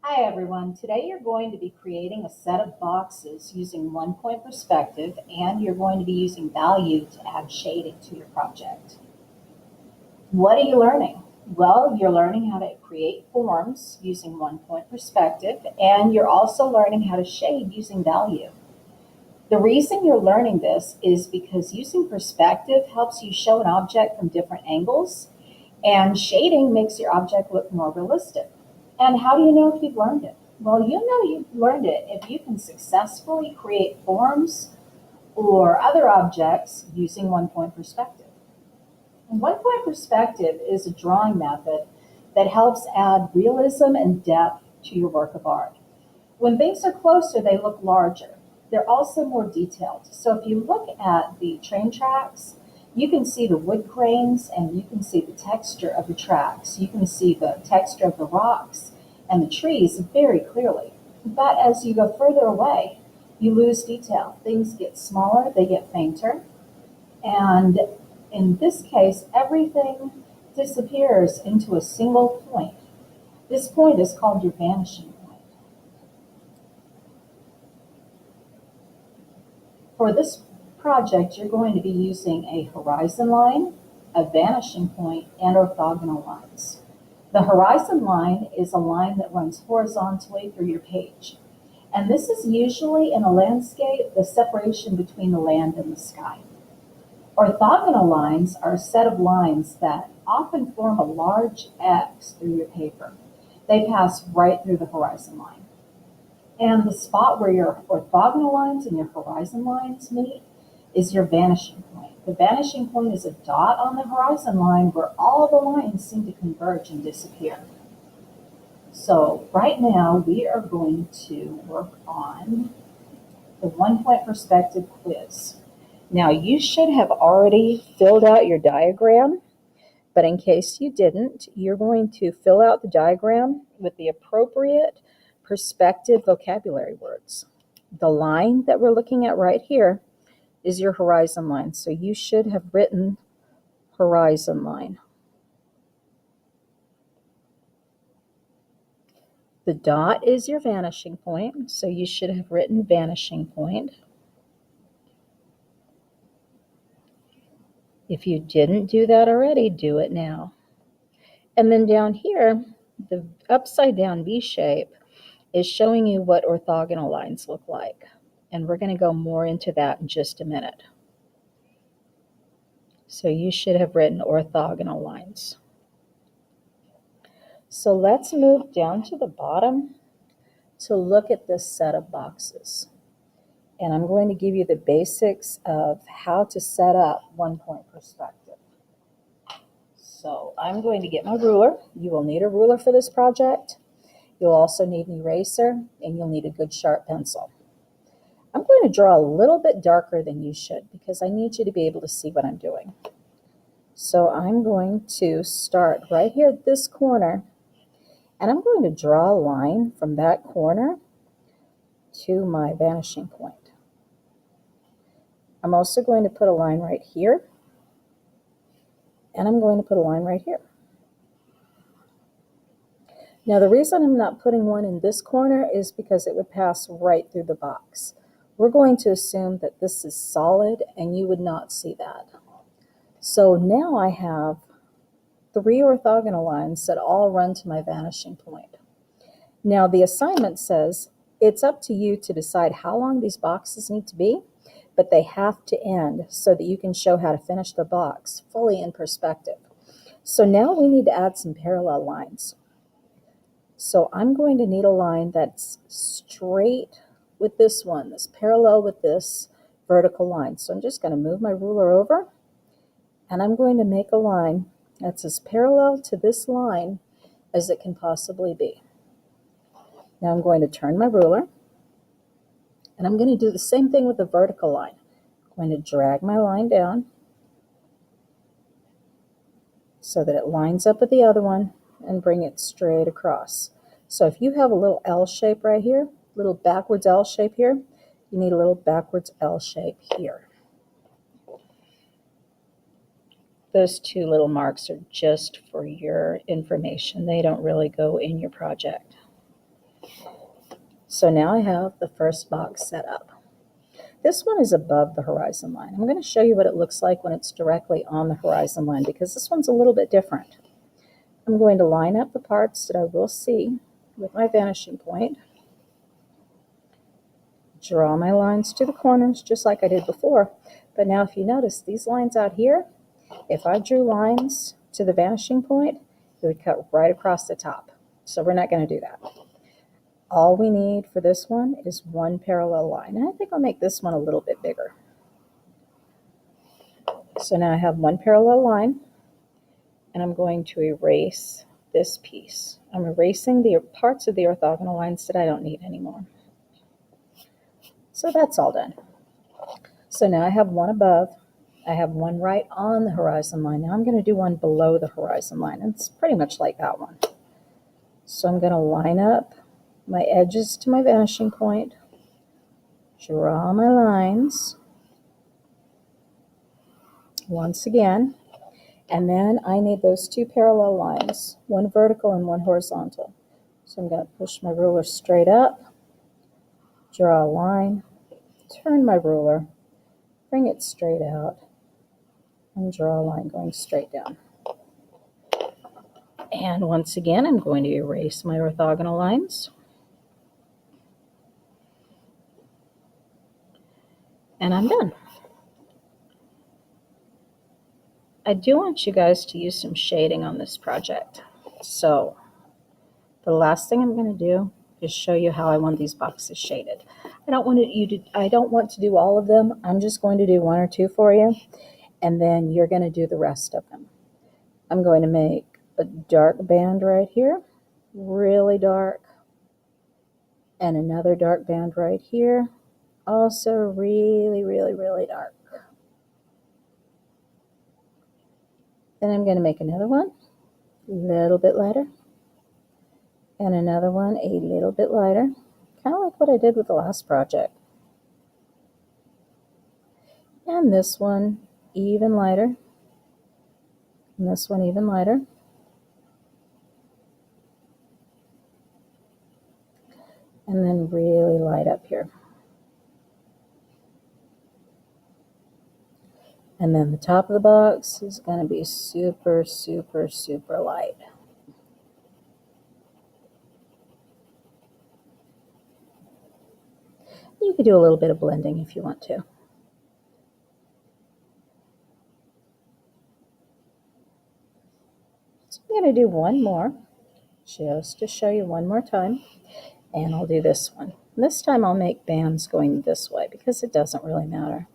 Hi everyone, today you're going to be creating a set of boxes using 1-point perspective, and you're going to be using value to add shading to your project. What are you learning? Well, you're learning how to create forms using 1-point perspective, and you're also learning how to shade using value. The reason you're learning this is because using perspective helps you show an object from different angles, and shading makes your object look more realistic. And how do you know if you've learned it? Well, you know you've learned it if you can successfully create forms or other objects using 1-point perspective. And 1-point perspective is a drawing method that helps add realism and depth to your work of art. When things are closer, they look larger. They're also more detailed. So if you look at the train tracks, you can see the wood grains and you can see the texture of the tracks. You can see the texture of the rocks and the trees very clearly. But as you go further away, you lose detail. Things get smaller, they get fainter. And in this case, everything disappears into a single point. This point is called your vanishing point. For this project, you're going to be using a horizon line, a vanishing point, and orthogonal lines. The horizon line is a line that runs horizontally through your page. And this is usually in a landscape, the separation between the land and the sky. Orthogonal lines are a set of lines that often form a large X through your paper. They pass right through the horizon line. And the spot where your orthogonal lines and your horizon lines meet is your vanishing point. The vanishing point is a dot on the horizon line where all the lines seem to converge and disappear. So right now we are going to work on the 1-point perspective quiz. Now you should have already filled out your diagram, but in case you didn't, you're going to fill out the diagram with the appropriate perspective vocabulary words. The line that we're looking at right here is your horizon line. So you should have written horizon line. The dot is your vanishing point. So you should have written vanishing point. If you didn't do that already, do it now. And then down here, the upside down V shape is showing you what orthogonal lines look like. And we're going to go more into that in just a minute. So you should have written orthogonal lines. So let's move down to the bottom to look at this set of boxes. And I'm going to give you the basics of how to set up 1-point perspective. So I'm going to get my ruler. You will need a ruler for this project. You'll also need an eraser, and you'll need a good sharp pencil. I'm going to draw a little bit darker than you should because I need you to be able to see what I'm doing. So I'm going to start right here at this corner, and I'm going to draw a line from that corner to my vanishing point. I'm also going to put a line right here, and I'm going to put a line right here. Now the reason I'm not putting one in this corner is because it would pass right through the box. We're going to assume that this is solid and you would not see that. So now I have 3 orthogonal lines that all run to my vanishing point. Now the assignment says it's up to you to decide how long these boxes need to be, but they have to end so that you can show how to finish the box fully in perspective. So now we need to add some parallel lines. So I'm going to need a line that's straight with this one, that's parallel with this vertical line. So I'm just going to move my ruler over, and I'm going to make a line that's as parallel to this line as it can possibly be. Now I'm going to turn my ruler, and I'm going to do the same thing with the vertical line. I'm going to drag my line down so that it lines up with the other one and bring it straight across. So if you have a little L shape right here, little backwards L shape here, you need a little backwards L shape here. Those 2 little marks are just for your information. They don't really go in your project. So now I have the first box set up. This one is above the horizon line. I'm going to show you what it looks like when it's directly on the horizon line because this one's a little bit different. I'm going to line up the parts that I will see with my vanishing point. Draw my lines to the corners just like I did before. But now if you notice these lines out here, if I drew lines to the vanishing point, it would cut right across the top. So we're not going to do that. All we need for this one is one parallel line. And I think I'll make this one a little bit bigger. So now I have one parallel line, and I'm going to erase this piece. I'm erasing the parts of the orthogonal lines that I don't need anymore. So that's all done. So now I have one above. I have one right on the horizon line. Now I'm going to do one below the horizon line. And it's pretty much like that one. So I'm going to line up my edges to my vanishing point, draw my lines once again, and then I need those two parallel lines, one vertical and one horizontal. So I'm going to push my ruler straight up, draw a line, turn my ruler, bring it straight out, and draw a line going straight down. And once again, I'm going to erase my orthogonal lines. And I'm done. I do want you guys to use some shading on this project. So the last thing I'm going to do is show you how I want these boxes shaded. I don't want to do all of them. I'm just going to do one or two for you, and then you're going to do the rest of them. I'm going to make a dark band right here, really dark, and another dark band right here, also really, really, really dark. Then I'm going to make another one, a little bit lighter, and another one a little bit lighter, kind of like what I did with the last project. And this one even lighter, and this one even lighter. And then really light up here. And then the top of the box is going to be super, super, super light. You could do a little bit of blending if you want to. So I'm going to do one more, just to show you one more time. And I'll do this one. This time I'll make bands going this way because it doesn't really matter.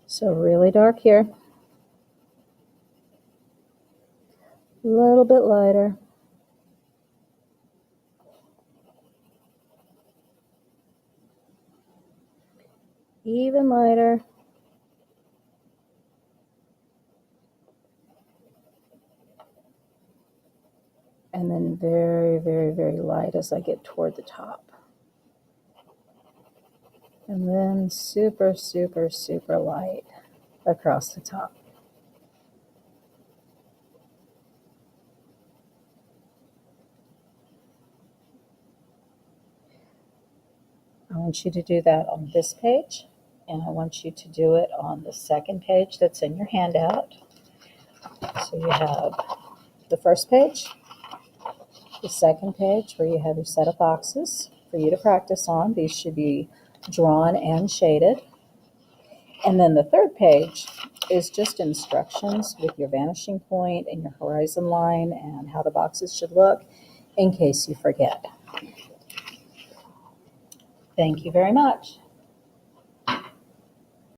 So really dark here, a little bit lighter, even lighter, and then very, very, very light as I get toward the top. And then super, super, super light across the top. I want you to do that on this page, and I want you to do it on the second page that's in your handout. So you have the first page, the second page where you have your set of boxes for you to practice on. These should be drawn and shaded. And then the third page is just instructions with your vanishing point and your horizon line and how the boxes should look in case you forget. Thank you very much.